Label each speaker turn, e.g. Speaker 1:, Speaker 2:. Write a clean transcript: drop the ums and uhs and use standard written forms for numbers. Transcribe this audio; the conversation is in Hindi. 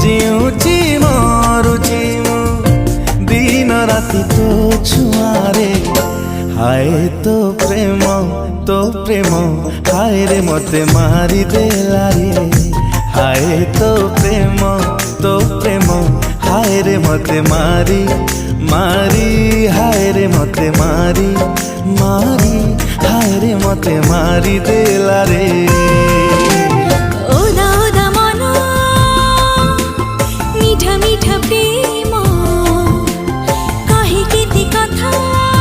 Speaker 1: जीऊची मरुची मु दिन राति तो छुआरे। हाय तो प्रेम हाय रे मते मारी देला रे। हाय तो प्रेम हाय रे मते मारी हाय रे मते मारी हाय रे मते मारी देला रे।